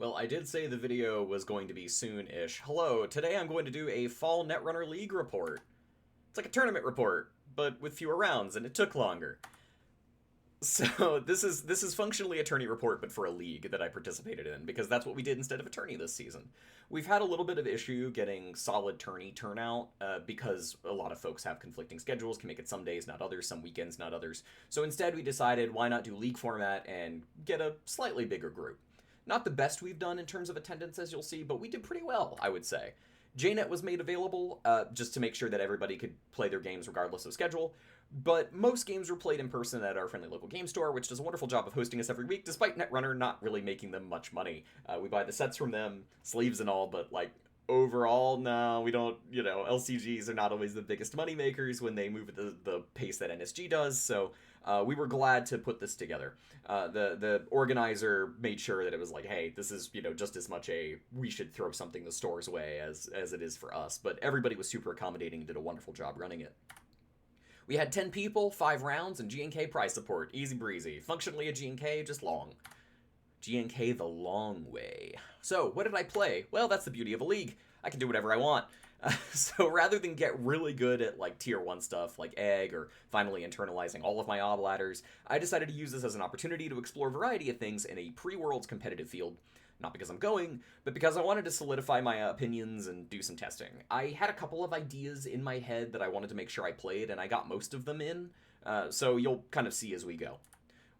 Well, I did say the video was going to be soon-ish. Hello, today I'm going to do a Fall Netrunner League report. It's like a tournament report, but with fewer rounds, and it took longer. So this is functionally a tourney report, but for a league that I participated in, because that's what we did instead of a tourney this season. We've had a little bit of issue getting solid tourney turnout, because a lot of folks have conflicting schedules, can make it some days, not others, some weekends, not others. So instead we decided, why not do league format and get a slightly bigger group. Not the best we've done in terms of attendance, as you'll see, but we did pretty well, I would say. JNet was made available, just to make sure that everybody could play their games regardless of schedule, but most games were played in person at our friendly local game store, which does a wonderful job of hosting us every week, despite Netrunner not really making them much money. We buy the sets from them, sleeves and all, but overall, no, we don't, LCGs are not always the biggest money makers when they move at the pace that NSG does, so we were glad to put this together. The organizer made sure that it was like, hey, this is, just as much we should throw something the store's way as it is for us, but everybody was super accommodating and did a wonderful job running it. We had 10 people, 5 rounds, and GNK prize support. Easy breezy. Functionally a GNK, just long. GNK the long way. So, what did I play? Well, that's the beauty of a league. I can do whatever I want. So rather than get really good at tier 1 stuff like egg or finally internalizing all of my ob ladders, I decided to use this as an opportunity to explore a variety of things in a pre-worlds competitive field. Not because I'm going, but because I wanted to solidify my opinions and do some testing. I had a couple of ideas in my head that I wanted to make sure I played, and I got most of them in, so you'll kind of see as we go.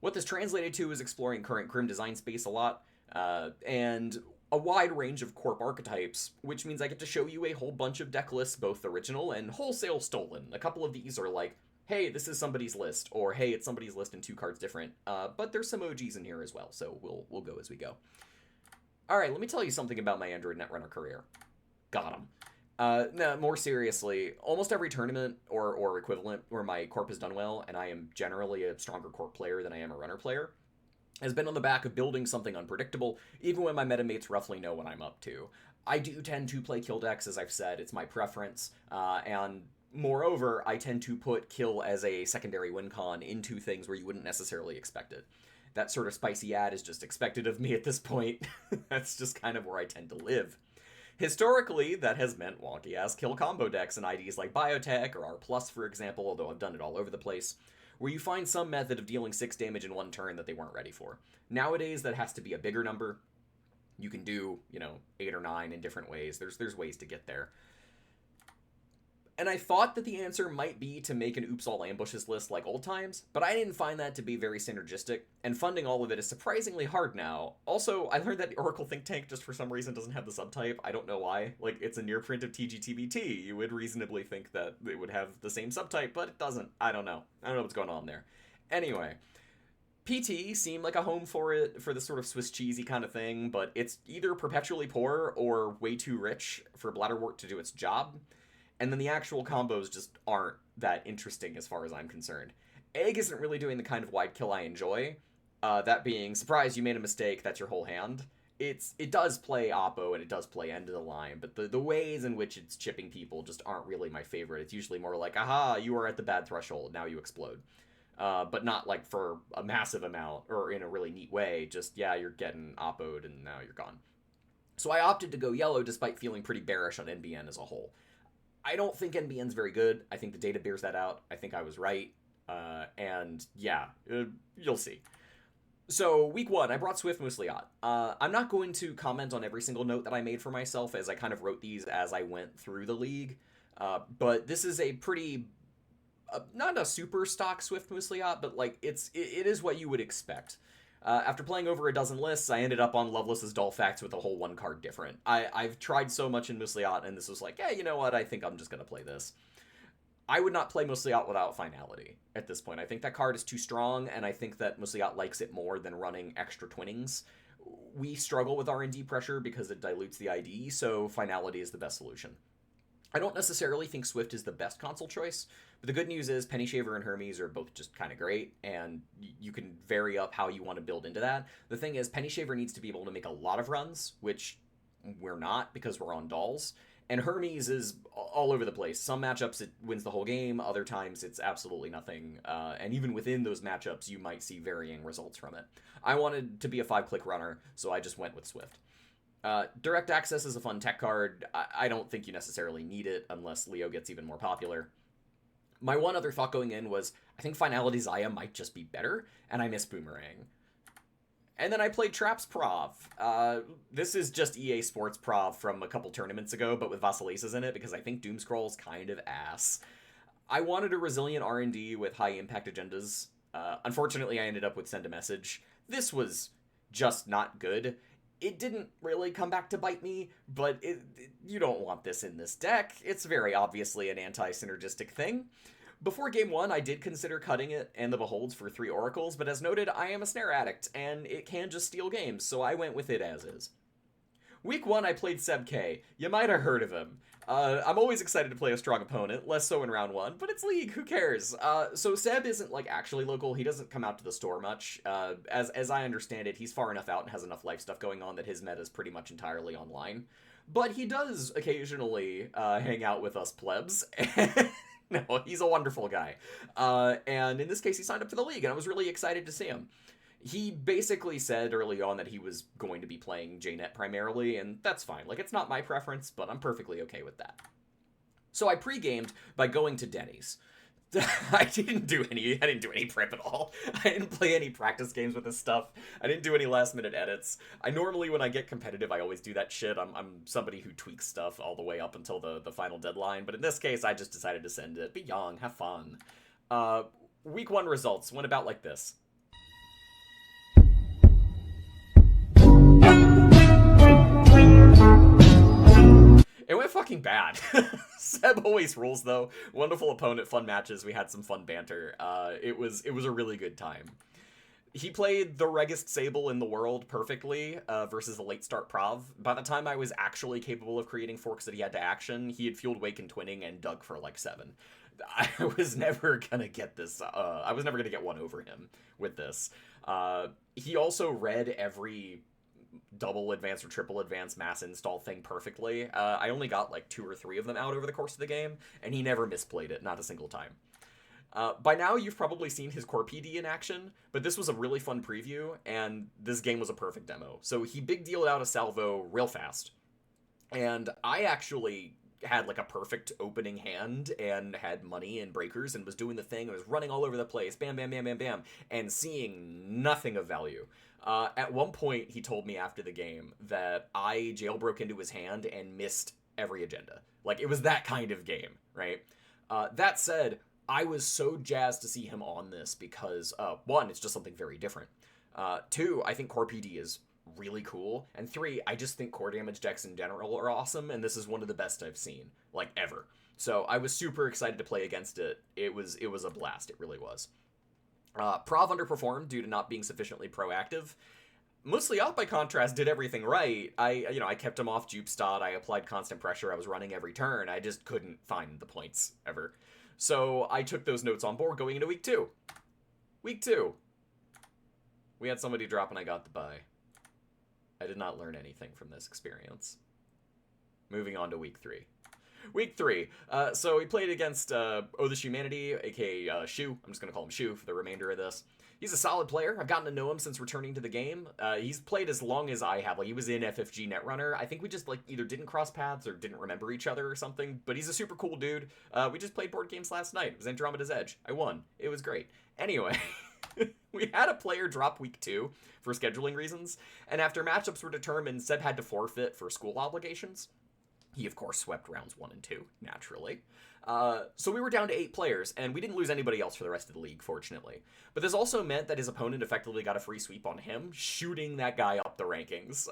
What this translated to is exploring current Grim design space a lot, and a wide range of corp archetypes, which means I get to show you a whole bunch of deck lists, both original and wholesale stolen. A couple of these are like, hey, this is somebody's list, or hey, it's somebody's list and 2 cards different, but there's some OGs in here as well, so we'll go as we go. Alright, let me tell you something about my Android Netrunner career. Got him. No, more seriously, almost every tournament or equivalent where my corp has done well, and I am generally a stronger corp player than I am a runner player, has been on the back of building something unpredictable, even when my metamates roughly know what I'm up to. I do tend to play kill decks, as I've said, it's my preference, and moreover, I tend to put kill as a secondary win con into things where you wouldn't necessarily expect it. That sort of spicy ad is just expected of me at this point. That's just kind of where I tend to live. Historically, that has meant wonky-ass kill combo decks in IDs like Biotech or R+, for example, although I've done it all over the place, where you find some method of dealing 6 damage in one turn that they weren't ready for. Nowadays, that has to be a bigger number. You can do, 8 or 9 in different ways. There's ways to get there. And I thought that the answer might be to make an oops all ambushes list like old times, but I didn't find that to be very synergistic, and funding all of it is surprisingly hard now. Also, I learned that the Oracle Think Tank just for some reason doesn't have the subtype. I don't know why. It's a near print of TGTBT. You would reasonably think that it would have the same subtype, but it doesn't. I don't know. I don't know what's going on there. Anyway, PT seemed like a home for it, for this sort of Swiss cheesy kind of thing, but it's either perpetually poor or way too rich for Bladderwort to do its job. And then the actual combos just aren't that interesting as far as I'm concerned. Egg isn't really doing the kind of wide kill I enjoy. That being, surprise, you made a mistake, that's your whole hand. It does play Oppo and it does play end of the line, but the ways in which it's chipping people just aren't really my favorite. It's usually more like, aha, you are at the bad threshold, now you explode. But not for a massive amount or in a really neat way, just, yeah, you're getting Oppo'd and now you're gone. So I opted to go yellow despite feeling pretty bearish on NBN as a whole. I don't think NBN's very good. I think the data bears that out. I think I was right. And yeah, you'll see. So week 1, I brought Swift Musliat. I'm not going to comment on every single note that I made for myself as I kind of wrote these as I went through the league. But this is a pretty, not a super stock Swift Musliat, but it is what you would expect. After playing over a dozen lists, I ended up on Loveless's Dolphax with a whole 1 card different. I've tried so much in Musliat, and this was like, yeah, you know what, I think I'm just going to play this. I would not play Musliat without Finality at this point. I think that card is too strong, and I think that Musliat likes it more than running extra twinnings. We struggle with R&D pressure because it dilutes the ID, so Finality is the best solution. I don't necessarily think Swift is the best console choice, but the good news is Penny Shaver and Hermes are both just kind of great, and you can vary up how you want to build into that. The thing is, Penny Shaver needs to be able to make a lot of runs, which we're not because we're on dolls, And Hermes is all over the place. Some matchups it wins the whole game, other times it's absolutely nothing. And even within those matchups, you might see varying results from it. I wanted to be a 5-click runner, so I just went with Swift. Direct Access is a fun tech card. I don't think you necessarily need it unless Leo gets even more popular. My one other thought going in was, I think Finality Zaya might just be better, and I miss Boomerang. And then I played Traps Prov. This is just EA Sports Prov from a couple tournaments ago, but with Vasilisas in it, because I think Doomscroll's kind of ass. I wanted a resilient R&D with high-impact agendas. Unfortunately, I ended up with Send a Message. This was just not good. It didn't really come back to bite me, but you don't want this in this deck. It's very obviously an anti-synergistic thing. Before game 1, I did consider cutting it and the Beholds for 3 Oracles, but as noted, I am a Snare addict, and it can just steal games, so I went with it as is. Week 1, I played Seb K. You might have heard of him. I'm always excited to play a strong opponent, less so in round 1, but it's League, who cares? So Seb isn't, like, actually local. He doesn't come out to the store much. As I understand it, he's far enough out and has enough life stuff going on that his meta is pretty much entirely online. But he does occasionally hang out with us plebs. No, he's a wonderful guy. And in this case, he signed up for the League, and I was really excited to see him. He basically said early on that he was going to be playing JNet primarily, and that's fine. Like, it's not my preference, but I'm perfectly okay with that. So I pre-gamed by going to Denny's. I didn't do any prep at all. I didn't play any practice games with this stuff. I didn't do any last-minute edits. I normally, when I get competitive, I always do that shit. I'm somebody who tweaks stuff all the way up until the final deadline, but in this case, I just decided to send it. Be young, have fun. Week 1 results went about like this. It went fucking bad. Seb always rules, though. Wonderful opponent, fun matches. We had some fun banter. It was a really good time. He played the reggest Sable in the world perfectly versus a late start Prov. By the time I was actually capable of creating forks that he had to action, he had fueled Wake and Twinning and dug for like 7. I was never gonna get this. I was never gonna get one over him with this. He also read every double advance or triple advance mass install thing perfectly. I only got like 2 or 3 of them out over the course of the game, and he never misplayed it, not a single time. By now, you've probably seen his core PD in action, but this was a really fun preview, and this game was a perfect demo. So he big dealed out a salvo real fast, and I actually had like a perfect opening hand and had money and breakers and was doing the thing. I was running all over the place, bam, bam, bam, bam, bam, and seeing nothing of value. At one point, he told me after the game that I jailbroke into his hand and missed every agenda. Like, it was that kind of game, right? That said, I was so jazzed to see him on this because, 1, it's just something very different. 2, I think core PD is really cool. And 3, I just think core damage decks in general are awesome, and this is one of the best I've seen, like, ever. So I was super excited to play against it. It was a blast. It really was. Prov underperformed due to not being sufficiently proactive. Mostly Out, by contrast, did everything right. I kept him off jupe stot, I applied constant pressure, I was running every turn, I just couldn't find the points, ever. So I took those notes on board going into week 2. Week 2. We had somebody drop and I got the buy. I did not learn anything from this experience. Moving on to week 3. Week 3. So we played against Oh This Humanity, aka Shu. I'm just going to call him Shu for the remainder of this. He's a solid player. I've gotten to know him since returning to the game. He's played as long as I have. Like, he was in FFG Netrunner. I think we just, like, either didn't cross paths or didn't remember each other or something. But he's a super cool dude. We just played board games last night. It was Andromeda's Edge. I won. It was great. Anyway, we had a player drop week 2 for scheduling reasons. And after matchups were determined, Seb had to forfeit for school obligations. He, of course, swept rounds 1 and 2, naturally. So we were down to 8 players, and we didn't lose anybody else for the rest of the league, fortunately. But this also meant that his opponent effectively got a free sweep on him, shooting that guy up the rankings.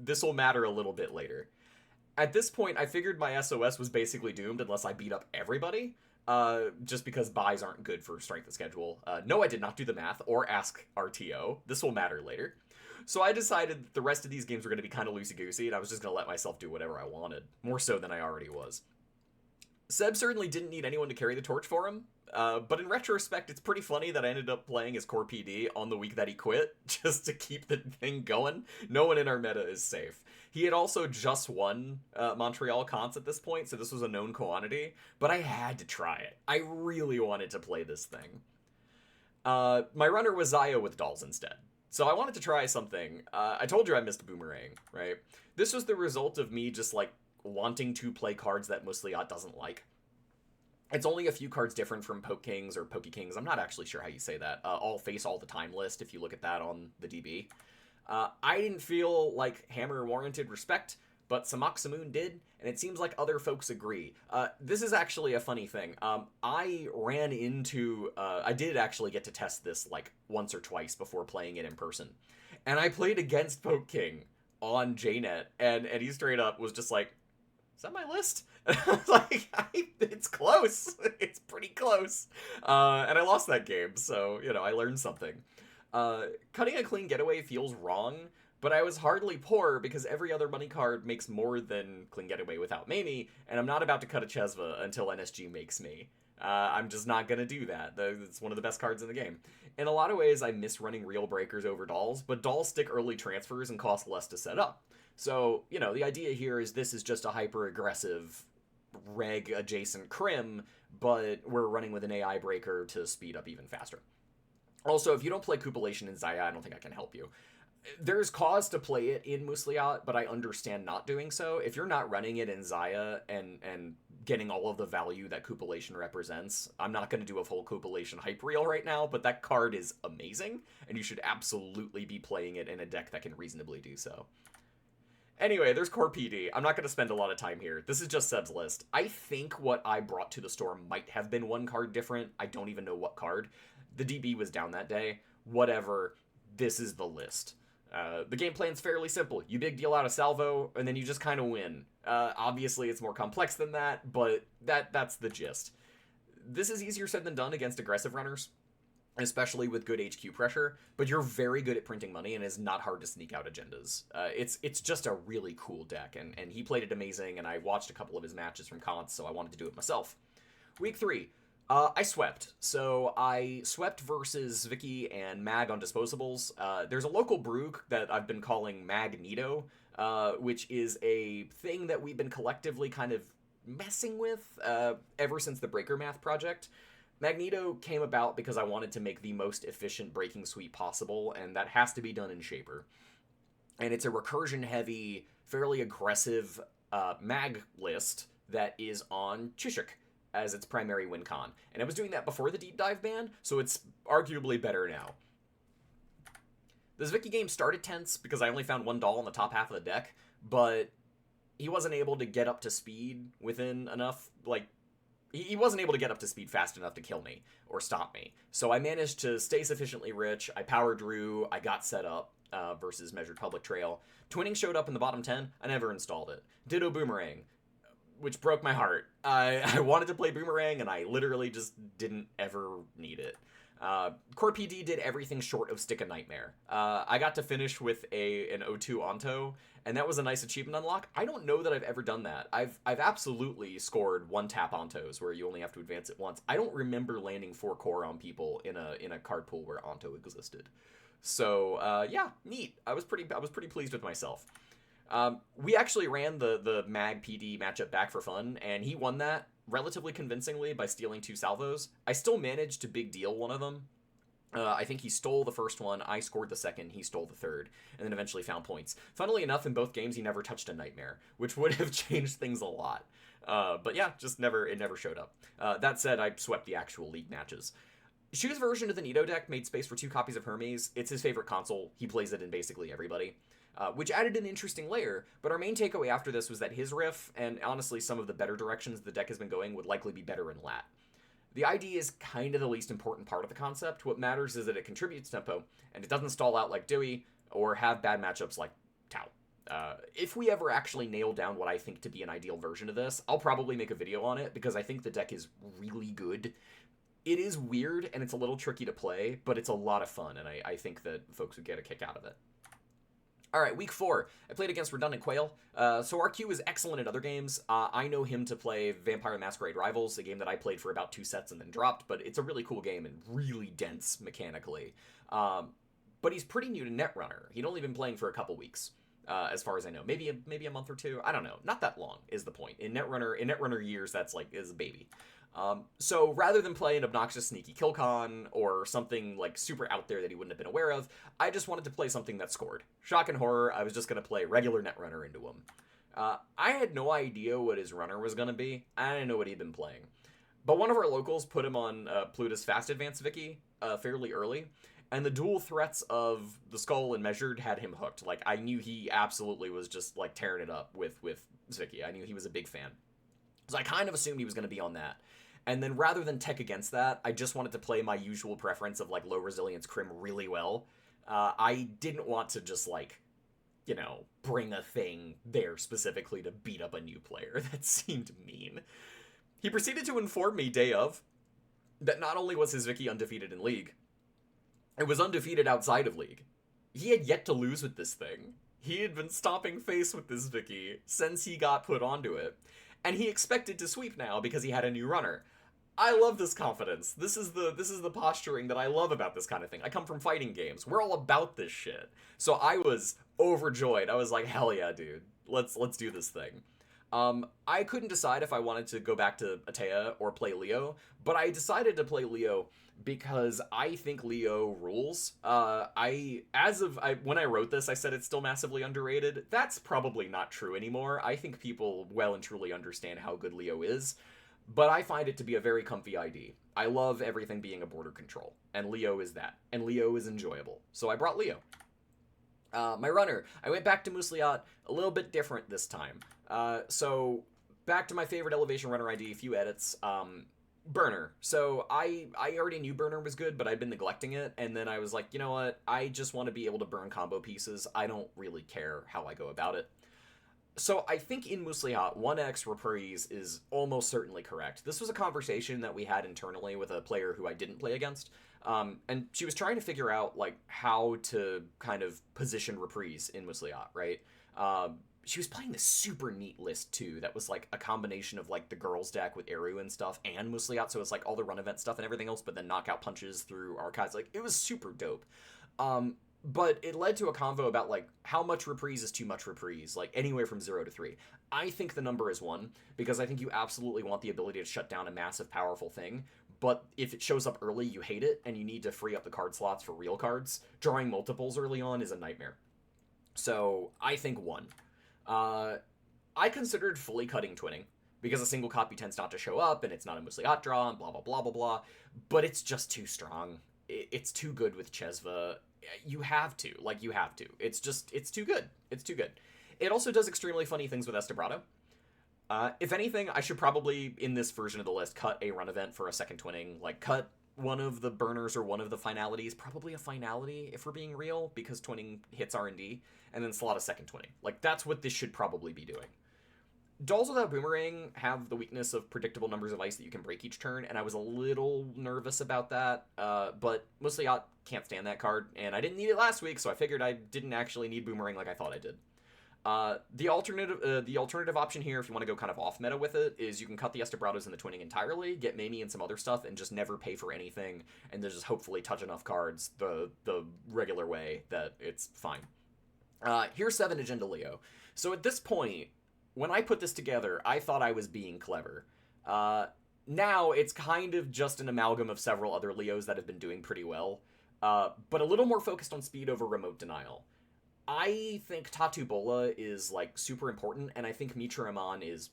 This will matter a little bit later. At this point, I figured my SOS was basically doomed unless I beat up everybody, just because buys aren't good for strength of schedule. No, I did not do the math or ask RTO. This will matter later. So I decided that the rest of these games were going to be kind of loosey-goosey, and I was just going to let myself do whatever I wanted, more so than I already was. Seb certainly didn't need anyone to carry the torch for him, but in retrospect, it's pretty funny that I ended up playing as Core PD on the week that he quit, just to keep the thing going. No one in our meta is safe. He had also just won Montreal Cons at this point, so this was a known quantity, but I had to try it. I really wanted to play this thing. My runner was Zaya with dolls instead. So I wanted to try something. I told you I missed Boomerang, right? This was the result of me just, like, wanting to play cards that Musliat doesn't like. It's only a few cards different from Poke Kings or Poke Kings. I'm not actually sure how you say that. All face all the time list, if you look at that on the DB. I didn't feel like Hammer warranted respect, but Samoxamoon did, and it seems like other folks agree. This is actually a funny thing. I ran into... I did actually get to test this, like, once or twice before playing it in person. And I played against Poke King on JNet, and he straight up was just like, is that my list? And I was like, it's close. It's pretty close. And I lost that game, so, you know, I learned something. Cutting a clean getaway feels wrong, but I was hardly poor because every other money card makes more than clean getaway without Mamie, and I'm not about to cut a Chesva until NSG makes me. I'm just not gonna do that. It's one of the best cards in the game. In a lot of ways, I miss running real breakers over dolls, but dolls stick early transfers and cost less to set up. So, you know, the idea here is this is just a hyper-aggressive reg-adjacent crim, but we're running with an AI breaker to speed up even faster. Also, if you don't play Cupulation in Zaya, I don't think I can help you. There's cause to play it in Musliat, but I understand not doing so. If you're not running it in Zaya and getting all of the value that Cupulation represents, I'm not going to do a full Cupulation hype reel right now, but that card is amazing, and you should absolutely be playing it in a deck that can reasonably do so. Anyway, there's Core PD. I'm not going to spend a lot of time here. This is just Seb's list. I think what I brought to the store might have been one card different. I don't even know what card. The DB was down that day. Whatever. This is the list. The game plan's fairly simple. You big deal out a salvo, and then you just kind of win. Obviously, it's more complex than that, but that's the gist. This is easier said than done against aggressive runners, especially with good HQ pressure, but you're very good at printing money, and it's not hard to sneak out agendas. It's just a really cool deck, and he played it amazing, and I watched a couple of his matches from cons, so I wanted to do it myself. Week 3. I swept. So I swept versus Vicky and Mag on disposables. There's a local brew that I've been calling Magneto, which is a thing that we've been collectively kind of messing with ever since the Breaker Math project. Magneto came about because I wanted to make the most efficient breaking suite possible, and that has to be done in Shaper. And it's a recursion-heavy, fairly aggressive mag list that is on Chishuk as its primary win con. And I was doing that before the deep dive ban, so it's arguably better now. This Vicky game started tense because I only found one doll on the top half of the deck, but he wasn't able to get up to speed within enough, like, he wasn't able to get up to speed fast enough to kill me or stop me. So I managed to stay sufficiently rich, I power drew, I got set up versus Measured Public Trail. Twinning showed up in the bottom 10, I never installed it. Ditto Boomerang, which broke my heart. I wanted to play Boomerang, and I literally just didn't ever need it. Core PD did everything short of Stick a Nightmare. I got to finish with an O2 Onto, and that was a nice achievement unlock. I don't know that I've ever done that. I've absolutely scored one-tap Ontos, where you only have to advance it once. I don't remember landing 4 core on people in a card pool where Onto existed. So, yeah, neat. I was pretty pleased with myself. We actually ran the Mag PD matchup back for fun, and he won that relatively convincingly by stealing 2 salvos. I still managed to big deal one of them. I think he stole the first one, I scored the second, he stole the third, and then eventually found points. Funnily enough, in both games, he never touched a Nightmare, which would have changed things a lot. But yeah, it never showed up. That said, I swept the actual league matches. Shu's version of the Nito deck made space for 2 copies of Hermes. It's his favorite console. He plays it in basically everybody. Which added an interesting layer, but our main takeaway after this was that his riff, and honestly some of the better directions the deck has been going, would likely be better in lat. The ID is kind of the least important part of the concept. What matters is that it contributes tempo, and it doesn't stall out like Dewey, or have bad matchups like Tau. If we ever actually nail down what I think to be an ideal version of this, I'll probably make a video on it, because I think the deck is really good. It is weird, and it's a little tricky to play, but it's a lot of fun, and I think that folks would get a kick out of it. All right, week 4. I played against Redundant Quail. So RQ is excellent at other games. I know him to play Vampire the Masquerade Rivals, a game that I played for about 2 sets and then dropped, but it's a really cool game and really dense mechanically. But he's pretty new to Netrunner. He'd only been playing for a couple weeks, as far as I know. Maybe a month or 2. I don't know. Not that long is the point. In Netrunner years, that's like is a baby. So rather than play an obnoxious sneaky killcon or something like super out there that he wouldn't have been aware of, I just wanted to play something that scored. Shock and horror, I was just going to play regular Netrunner into him. I had no idea what his runner was going to be. I didn't know what he'd been playing. But one of our locals put him on Pluto's Fast Advance Vicky fairly early, and the dual threats of the Skull and Measured had him hooked. Like, I knew he absolutely was just, like, tearing it up with Vicky. I knew he was a big fan. So I kind of assumed he was going to be on that. And then rather than tech against that, I just wanted to play my usual preference of, like, low resilience Crim really well. I didn't want to just, like, you know, bring a thing there specifically to beat up a new player. That seemed mean. He proceeded to inform me day of that not only was his Vicky undefeated in League, it was undefeated outside of League. He had yet to lose with this thing. He had been stomping face with this Vicky since he got put onto it. And he expected to sweep now because he had a new runner. I love this confidence. This is the posturing that I love about this kind of thing. I come from fighting games. We're all about this shit. So I was overjoyed. I was like, hell yeah, dude. Let's do this thing. I couldn't decide if I wanted to go back to Atea or play Leo, but I decided to play Leo because I think Leo rules. When I wrote this, I said it's still massively underrated. That's probably not true anymore. I think people well and truly understand how good Leo is, but I find it to be a very comfy ID. I love everything being a border control, and Leo is that, and Leo is enjoyable. So I brought Leo. My runner, I went back to Musliat, a little bit different this time. So back to my favorite elevation runner ID, a few edits. Burner. So I already knew Burner was good, but I'd been neglecting it, and then I was like, you know what, I just want to be able to burn combo pieces. I don't really care how I go about it. So I think in Muslihat, 1x reprise is almost certainly correct. This was a conversation that we had internally with a player who I didn't play against, and she was trying to figure out, like, how to kind of position reprise in Muslihat, right? She was playing this super neat list, too, that was, like, a combination of, like, the girls deck with Eru and stuff, and Muslihat, so it's, like, all the run event stuff and everything else, but then knockout punches through archives. Like, it was super dope. But it led to a convo about, like, how much reprise is too much reprise, like, anywhere from 0 to 3. I think the number is 1, because I think you absolutely want the ability to shut down a massive, powerful thing, but if it shows up early, you hate it, and you need to free up the card slots for real cards. Drawing multiples early on is a nightmare. So, I think 1. I considered fully cutting twinning, because a single copy tends not to show up, and it's not a Muslihat draw, and blah, blah, blah, blah, blah, but it's just too strong. It's too good with Chesva. You have to. It's too good. It's too good. It also does extremely funny things with Estebrado. If anything, I should probably, in this version of the list, cut a run event for a second twinning. Like, cut one of the burners or one of the finalities, probably a finality if we're being real, because twinning hits R&D, and then slot a second twinning. Like, that's what this should probably be doing. Dolls Without Boomerang have the weakness of predictable numbers of ice that you can break each turn, and I was a little nervous about that, but mostly I can't stand that card, and I didn't need it last week, so I figured I didn't actually need Boomerang like I thought I did. The alternative option here, if you want to go kind of off meta with it, is you can cut the Estebrados and the twinning entirely, get Mamie and some other stuff, and just never pay for anything, and then just hopefully touch enough cards the regular way that it's fine. Here's 7 Agenda Leo. So at this point, when I put this together, I thought I was being clever. Now, it's kind of just an amalgam of several other Leos that have been doing pretty well, but a little more focused on speed over remote denial. I think Tatu Bola is, like, super important, and I think Mitra Aman is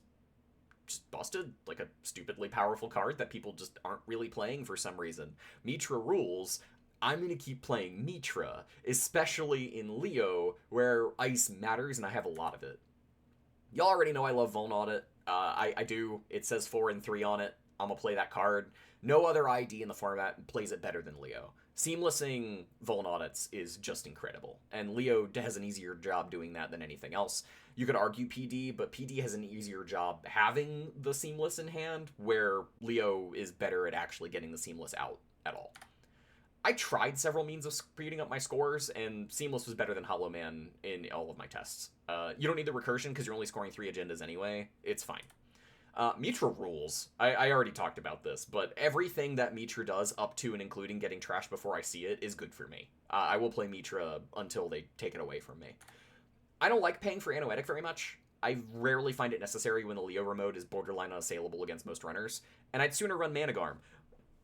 just busted, like a stupidly powerful card that people just aren't really playing for some reason. Mitra rules. I'm going to keep playing Mitra, especially in Leo, where ice matters, and I have a lot of it. Y'all already know I love Vuln Audit. I do. It says 4 and 3 on it. I'm going to play that card. No other ID in the format plays it better than Leo. Seamlessing Vuln Audits is just incredible, and Leo has an easier job doing that than anything else. You could argue PD, but PD has an easier job having the Seamless in hand, where Leo is better at actually getting the Seamless out at all. I tried several means of speeding up my scores, and Seamless was better than Hollow Man in all of my tests. You don't need the recursion because you're only scoring 3 agendas anyway. It's fine. Mitra rules. I already talked about this, but everything that Mitra does up to and including getting trashed before I see it is good for me. I will play Mitra until they take it away from me. I don't like paying for Anoetic very much. I rarely find it necessary when the Leo remote is borderline unassailable against most runners, and I'd sooner run Managarm.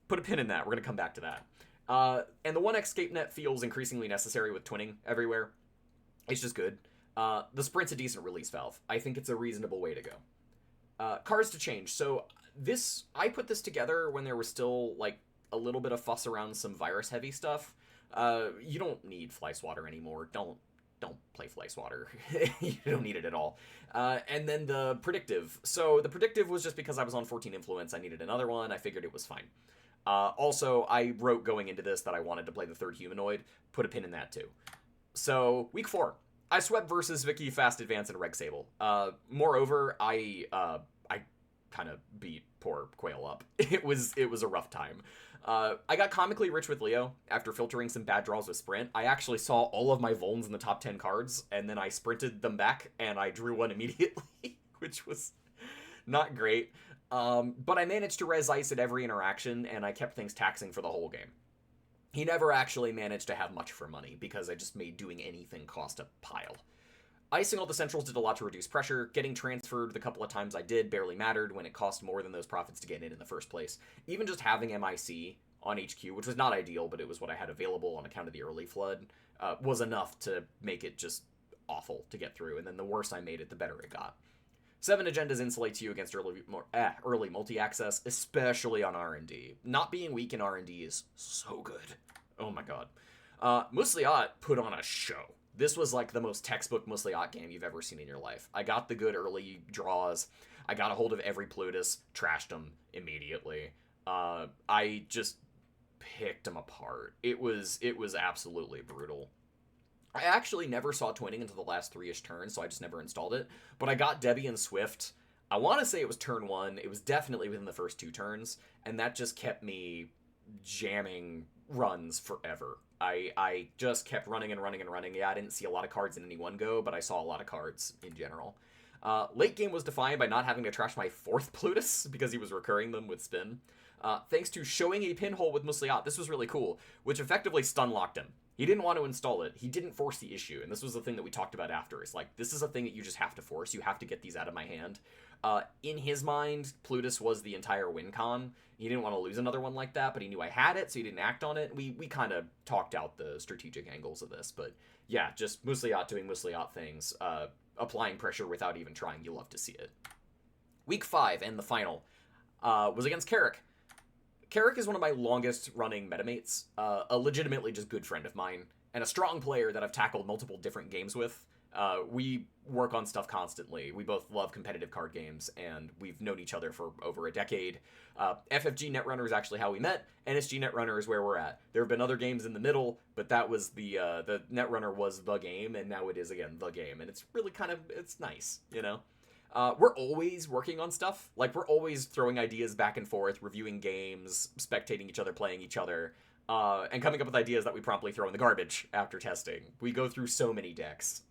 Put a pin in that. We're going to come back to that. And the 1x escape net feels increasingly necessary with twinning everywhere. It's just good. The sprint's a decent release valve. I think it's a reasonable way to go. Cards to change. So I put this together when there was still like a little bit of fuss around some virus heavy stuff. You don't need Fly Swatter anymore. Don't play Fly Swatter. You don't need it at all. And then the predictive. So the predictive was just because I was on 14 influence. I needed another one. I figured it was fine. Also, I wrote going into this that I wanted to play the third humanoid. Put a pin in that too. So week 4. I swept versus Vicky, Fast Advance, and Reg Sable. Moreover, I kind of beat poor Quail up. It was a rough time. I got comically rich with Leo after filtering some bad draws with Sprint. I actually saw all of my Volns in the top 10 cards, and then I sprinted them back, and I drew one immediately, which was not great. But I managed to res ice at every interaction, and I kept things taxing for the whole game. He never actually managed to have much for money, because I just made doing anything cost a pile. Icing all the centrals did a lot to reduce pressure. Getting transferred the couple of times I did barely mattered when it cost more than those profits to get in the first place. Even just having MIC on HQ, which was not ideal, but it was what I had available on account of the early flood, was enough to make it just awful to get through, and then the worse I made it, the better it got. 7 agendas insulates you against early multi-access, especially on R&D. Not being weak in R&D is so good. Oh my god. Musliat put on a show. This was like the most textbook Musliat game you've ever seen in your life. I got the good early draws. I got a hold of every Plutus, trashed them immediately. I just picked them apart. It was absolutely brutal. I actually never saw twinning until the last 3-ish turns, so I just never installed it. But I got Debbie and Swift. I want to say it was turn 1. It was definitely within the first 2 turns, and that just kept me jamming runs forever. I just kept running and running and running. Yeah, I didn't see a lot of cards in any one go, but I saw a lot of cards in general. Late game was defined by not having to trash my 4th Plutus because he was recurring them with spin. Thanks to showing a pinhole with Musliat, this was really cool, which effectively stun locked him. He didn't want to install it. He didn't force the issue, and this was the thing that we talked about after. It's like, this is a thing that you just have to force. You have to get these out of my hand. In his mind, Plutus was the entire win con. He didn't want to lose another one like that, but he knew I had it, so he didn't act on it. We kind of talked out the strategic angles of this, but yeah, just Musliat doing Musliat things, applying pressure without even trying. You love to see it. Week 5, and the final, was against Carrick. Carrick is one of my longest running metamates, a legitimately just good friend of mine, and a strong player that I've tackled multiple different games with. We work on stuff constantly. We both love competitive card games, and we've known each other for over a decade. FFG Netrunner is actually how we met. NSG Netrunner is where we're at. There have been other games in the middle, but that was the Netrunner was the game, and now it is again the game, and it's really it's nice, you know? We're always working on stuff. Like, we're always throwing ideas back and forth, reviewing games, spectating each other, playing each other, and coming up with ideas that we promptly throw in the garbage after testing. We go through so many decks.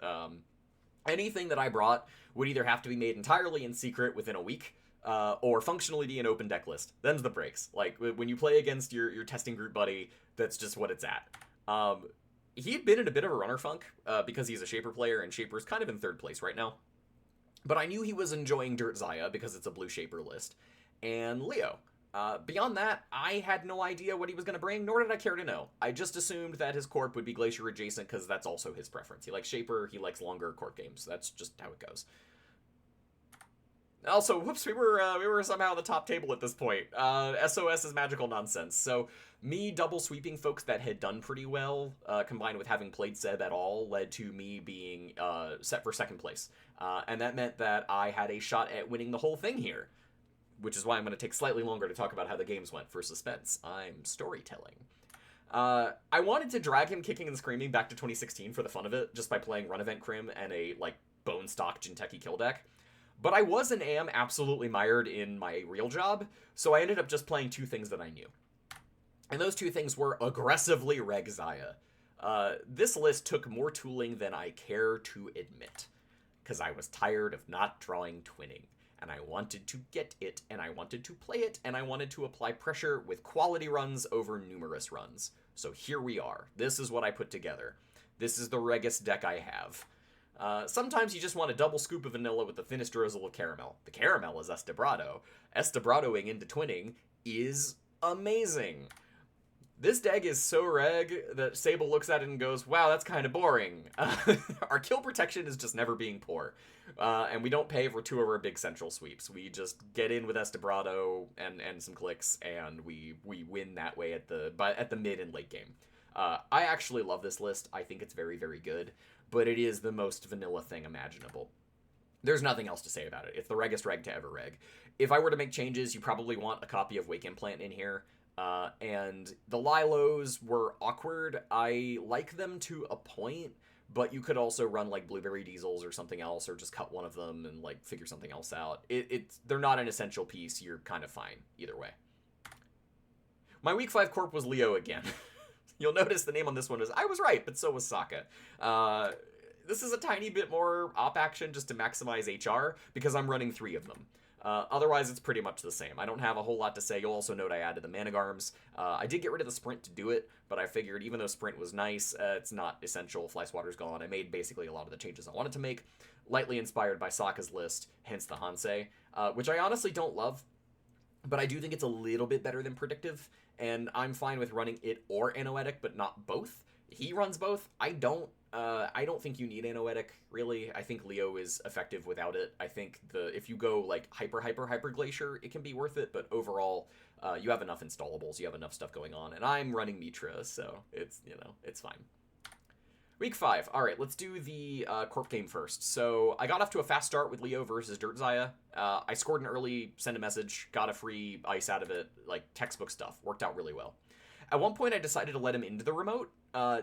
Anything that I brought would either have to be made entirely in secret within a week, or functionally be an open deck list. Them's the breaks. Like, when you play against your testing group buddy, that's just what it's at. He had been in a bit of a runner funk, because he's a Shaper player, and Shaper's kind of in 3rd place right now. But I knew he was enjoying Dirt Zaya because it's a blue Shaper list. And Leo. Beyond that, I had no idea what he was going to bring, nor did I care to know. I just assumed that his corp would be Glacier adjacent because that's also his preference. He likes Shaper, he likes longer corp games. That's just how it goes. Also, whoops, we were somehow at the top table at this point. SOS is magical nonsense. So me double sweeping folks that had done pretty well, combined with having played Seb at all, led to me being set for 2nd place. And that meant that I had a shot at winning the whole thing here, which is why I'm going to take slightly longer to talk about how the games went for suspense. I'm storytelling. I wanted to drag him kicking and screaming back to 2016 for the fun of it, just by playing Run Event Crim and a, bone stock Jinteki kill deck. But I was and am absolutely mired in my real job, so I ended up just playing 2 things that I knew. And those two things were aggressively reg Zaya. This list took more tooling than I care to admit, because I was tired of not drawing twinning, and I wanted to get it, and I wanted to play it, and I wanted to apply pressure with quality runs over numerous runs. So here we are. This is what I put together. This is the Regis deck I have. Sometimes you just want a double scoop of vanilla with the thinnest drizzle of caramel. The caramel is Estebrado. Estebradoing into twinning is amazing. This deck is so reg that Sable looks at it and goes, wow, that's kind of boring. Our kill protection is just never being poor. And we don't pay for two of our big central sweeps. We just get in with Estebrado and some clicks, and we win that way at the mid and late game. I actually love this list. I think it's very, very good, but it is the most vanilla thing imaginable. There's nothing else to say about it. It's the reggest reg to ever reg. If I were to make changes, you probably want a copy of Wake Implant in here. And the Lilos were awkward. I like them to a point, but you could also run like Blueberry Diesels or something else, or just cut one of them and like figure something else out. They're not an essential piece. You're kind of fine either way. My week 5 corp was Leo again. You'll notice the name on this one is, I was right, but so was Sokka. This is a tiny bit more op action just to maximize HR, because I'm running 3 of them. Otherwise, it's pretty much the same. I don't have a whole lot to say. You'll also note I added the Managarms. I did get rid of the Sprint to do it, but I figured even though Sprint was nice, it's not essential. Fly Swatter's gone. I made basically a lot of the changes I wanted to make. Lightly inspired by Sokka's list, hence the Hansei, which I honestly don't love, but I do think it's a little bit better than Predictive, and I'm fine with running it or Anoetic, but not both. He runs both. I don't think you need Anoetic, really. I think Leo is effective without it. I think if you go like hyper glacier, it can be worth it, but overall, you have enough installables, you have enough stuff going on, and I'm running Mitra, so it's fine. Week 5. All right, let's do the corp game first. So I got off to a fast start with Leo versus Dirt Zaya. I scored an early send a message, got a free ice out of it, like textbook stuff. Worked out really well. At one point, I decided to let him into the remote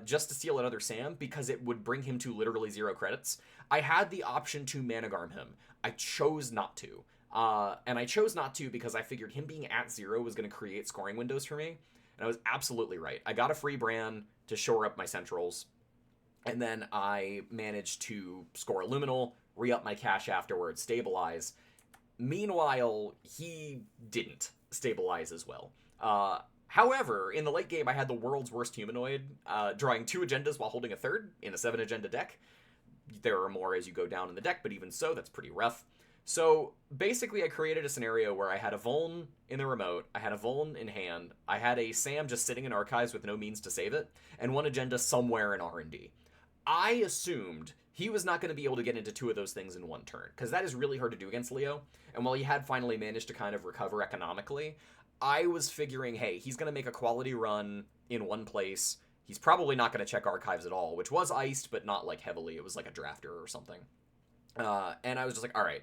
just to steal another Sam because it would bring him to literally 0 credits. I had the option to Managarm him. I chose not to. And I chose not to because I figured him being at 0 was going to create scoring windows for me. And I was absolutely right. I got a free Bran to shore up my centrals. And then I managed to score a Luminal, re-up my cash afterwards, stabilize. Meanwhile, he didn't stabilize as well. However, in the late game, I had the world's worst humanoid, drawing 2 agendas while holding a third in a 7-agenda deck. There are more as you go down in the deck, but even so, that's pretty rough. So basically, I created a scenario where I had a Vuln in the remote, I had a Vuln in hand, I had a Sam just sitting in archives with no means to save it, and 1 agenda somewhere in R&D. I assumed he was not going to be able to get into 2 of those things in 1 turn, because that is really hard to do against Leo, and while he had finally managed to kind of recover economically, I was figuring, hey, he's going to make a quality run in 1 place. He's probably not going to check archives at all, which was iced, but not like heavily. It was like a drafter or something. And I was just like, all right,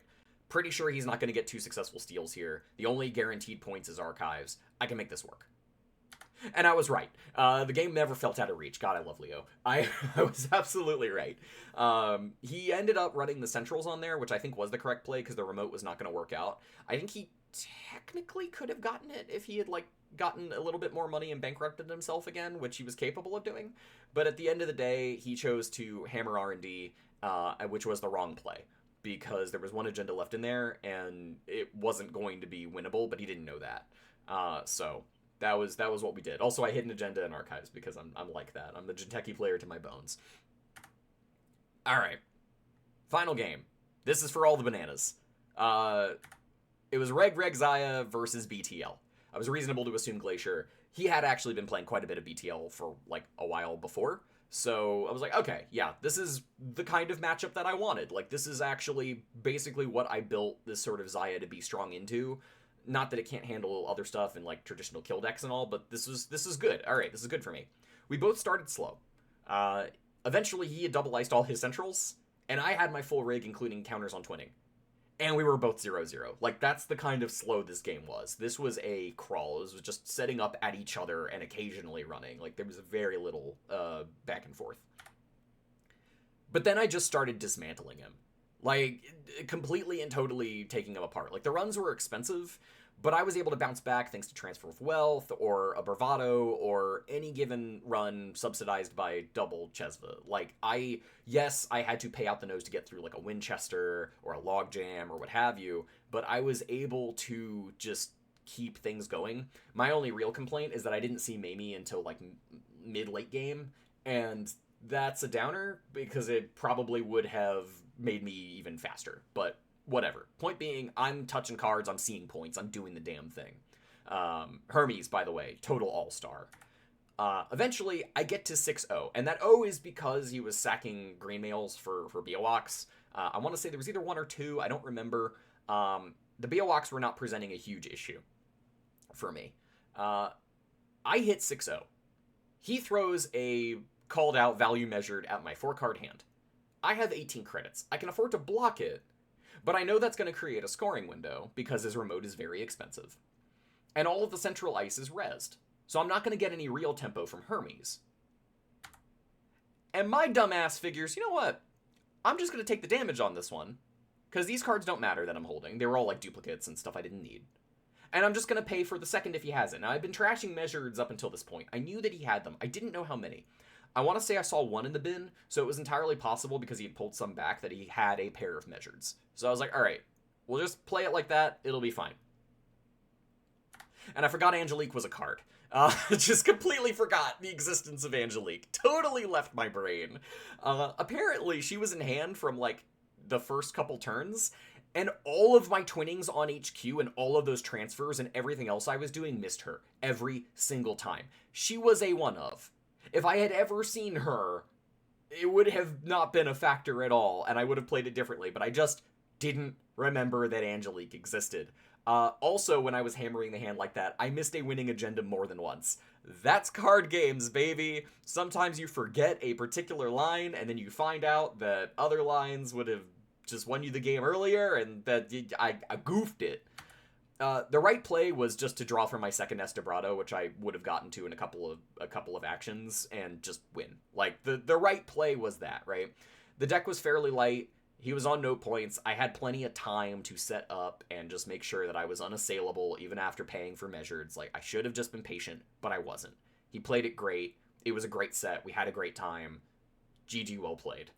pretty sure he's not going to get 2 successful steals here. The only guaranteed points is archives. I can make this work. And I was right. The game never felt out of reach. God, I love Leo. I was absolutely right. He ended up running the centrals on there, which I think was the correct play because the remote was not going to work out. I think he technically could have gotten it if he had like gotten a little bit more money and bankrupted himself again, which he was capable of doing. But at the end of the day, he chose to hammer R&D, which was the wrong play because there was 1 agenda left in there and it wasn't going to be winnable, but he didn't know that. So that was what we did. Also, I hid an agenda in archives because I'm like that. I'm the Jinteki player to my bones. All right, final game. This is for all the bananas. It was Reg Zaya versus BTL. I was reasonable to assume Glacier. He had actually been playing quite a bit of BTL for like a while before. So I was like, okay, yeah, this is the kind of matchup that I wanted. Like, this is actually basically what I built this sort of Zaya to be strong into. Not that it can't handle other stuff and like traditional kill decks and all, but this is good. All right, this is good for me. We both started slow. Eventually, he had double iced all his centrals, and I had my full rig, including counters on twinning. And we were both 0-0. Like, that's the kind of slow this game was. This was a crawl. It was just setting up at each other and occasionally running. Like, there was very little back and forth. But then I just started dismantling him. Like, completely and totally taking him apart. Like, the runs were expensive, But I was able to bounce back thanks to Transfer of Wealth, or a Bravado, or any given run subsidized by double Chesva. Like, yes, I had to pay out the nose to get through, like, a Winchester, or a Logjam, or what have you, but I was able to just keep things going. My only real complaint is that I didn't see Mamie until, like, mid-late game, and that's a downer, because it probably would have made me even faster, but whatever. Point being, I'm touching cards, I'm seeing points, I'm doing the damn thing. Hermes, by the way, total all-star. Eventually, I get to 6-0, and that O is because he was sacking green mails for Biowaks. I want to say there was either 1 or 2, I don't remember. The Biowaks were not presenting a huge issue for me. I hit 6-0. He throws a called out value measured at my 4-card hand. I have 18 credits. I can afford to block it, but I know that's going to create a scoring window because his remote is very expensive. And all of the central ice is rezzed, so I'm not going to get any real tempo from Hermes. And my dumbass figures, you know what? I'm just going to take the damage on this one, because these cards don't matter that I'm holding. They were all like duplicates and stuff I didn't need. And I'm just going to pay for the second if he has it. Now, I've been trashing measures up until this point. I knew that he had them. I didn't know how many. I want to say I saw 1 in the bin, so it was entirely possible because he had pulled some back that he had a pair of measures. So I was like, all right, we'll just play it like that. It'll be fine. And I forgot Angelique was a card. Just completely forgot the existence of Angelique. Totally left my brain. Apparently, she was in hand from, like, the first couple turns, and all of my twinnings on HQ and all of those transfers and everything else I was doing missed her every single time. She was a one-of. If I had ever seen her, it would have not been a factor at all, and I would have played it differently, but I just didn't remember that Angelique existed. Also, when I was hammering the hand like that, I missed a winning agenda more than once. That's card games, baby. Sometimes you forget a particular line, and then you find out that other lines would have just won you the game earlier, and that I goofed it. The right play was just to draw from my second Estebrado, which I would have gotten to in a couple of actions, and just win. Like, the right play was that, right? The deck was fairly light. He was on no points. I had plenty of time to set up and just make sure that I was unassailable, even after paying for measures. Like, I should have just been patient, but I wasn't. He played it great. It was a great set. We had a great time. GG, well played.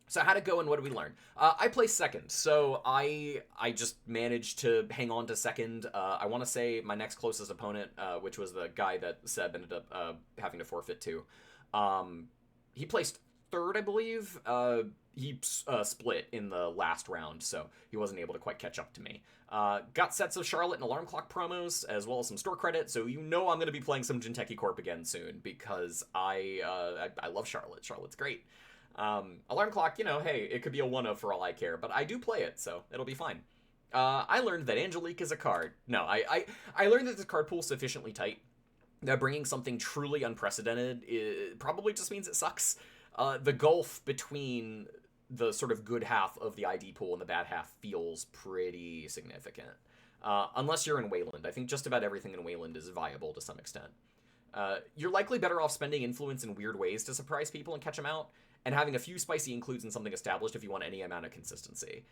So how'd it go and what did we learn? I placed second, so I just managed to hang on to second. I want to say my next closest opponent, which was the guy that Seb ended up having to forfeit to, he placed third, I believe. He split in the last round, so he wasn't able to quite catch up to me. Got sets of Charlotte and Alarm Clock promos, as well as some store credit, so you know I'm going to be playing some Jinteki Corp again soon, because I love Charlotte. Charlotte's great. Alarm Clock, you know, hey, it could be a 1-of for all I care, but I do play it, so it'll be fine. I learned that Angelique is a card. No, I learned that the card pool is sufficiently tight that bringing something truly unprecedented probably just means it sucks. The gulf between the sort of good half of the ID pool and the bad half feels pretty significant. Unless you're in Weyland. I think just about everything in Weyland is viable to some extent. You're likely better off spending influence in weird ways to surprise people and catch them out, and having a few spicy includes in something established if you want any amount of consistency.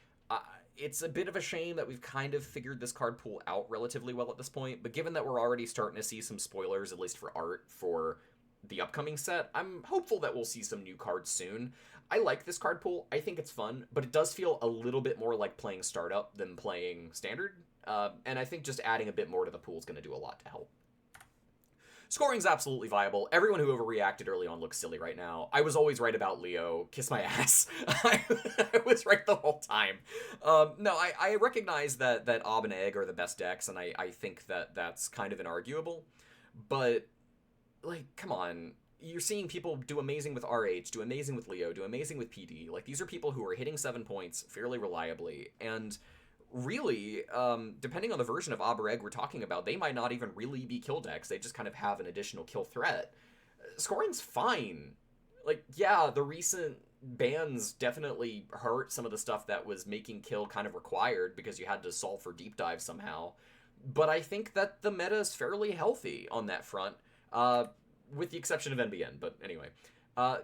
It's a bit of a shame that we've kind of figured this card pool out relatively well at this point, but given that we're already starting to see some spoilers, at least for art, for the upcoming set, I'm hopeful that we'll see some new cards soon. I like this card pool. I think it's fun, but it does feel a little bit more like playing Startup than playing Standard, and I think just adding a bit more to the pool is going to do a lot to help. Scoring's absolutely viable. Everyone who overreacted early on looks silly right now. I was always right about Leo. Kiss my ass. I was right the whole time. No, I recognize that Ob and Egg are the best decks, and I think that that's kind of inarguable. But, like, come on. You're seeing people do amazing with RH, do amazing with Leo, do amazing with PD. Like, these are people who are hitting 7 points fairly reliably, and really, depending on the version of Ob or Egg we're talking about, they might not even really be kill decks. They just kind of have an additional kill threat. Scoring's fine. Like, yeah, the recent bans definitely hurt some of the stuff that was making kill kind of required because you had to solve for deep dive somehow. But I think that the meta is fairly healthy on that front, with the exception of NBN. But anyway.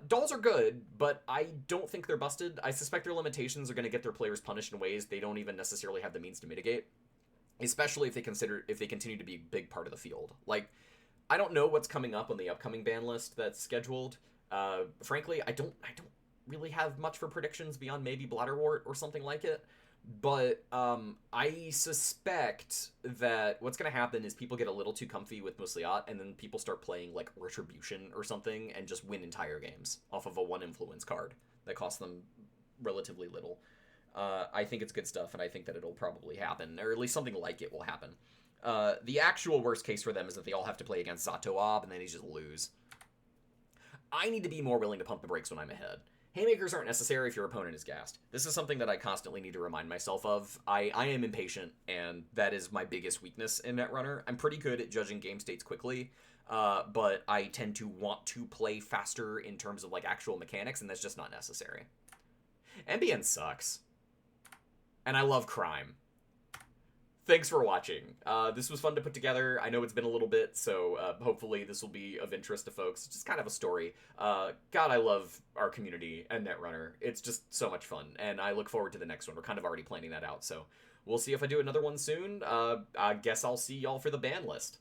Dolls are good, but I don't think they're busted. I suspect their limitations are going to get their players punished in ways they don't even necessarily have the means to mitigate. especially if they continue to be a big part of the field. Like, I don't know what's coming up on the upcoming ban list that's scheduled. Frankly, I don't really have much for predictions beyond maybe Bladderwort or something like it. But I suspect that what's going to happen is people get a little too comfy with Musliat, and then people start playing like Retribution or something and just win entire games off of a 1 influence card that costs them relatively little. I think it's good stuff, and I think that it'll probably happen, or at least something like it will happen. The actual worst case for them is that they all have to play against Zatoab, and then they just lose. I need to be more willing to pump the brakes when I'm ahead. Haymakers aren't necessary if your opponent is gassed. This is something that I constantly need to remind myself of. I am impatient, and that is my biggest weakness in Netrunner. I'm pretty good at judging game states quickly, but I tend to want to play faster in terms of like actual mechanics, and that's just not necessary. NBN sucks. And I love crime. Thanks for watching. This was fun to put together. I know it's been a little bit, so hopefully this will be of interest to folks. It's just kind of a story. God, I love our community and Netrunner. It's just so much fun, and I look forward to the next one. We're kind of already planning that out, so we'll see if I do another one soon. I guess I'll see y'all for the ban list.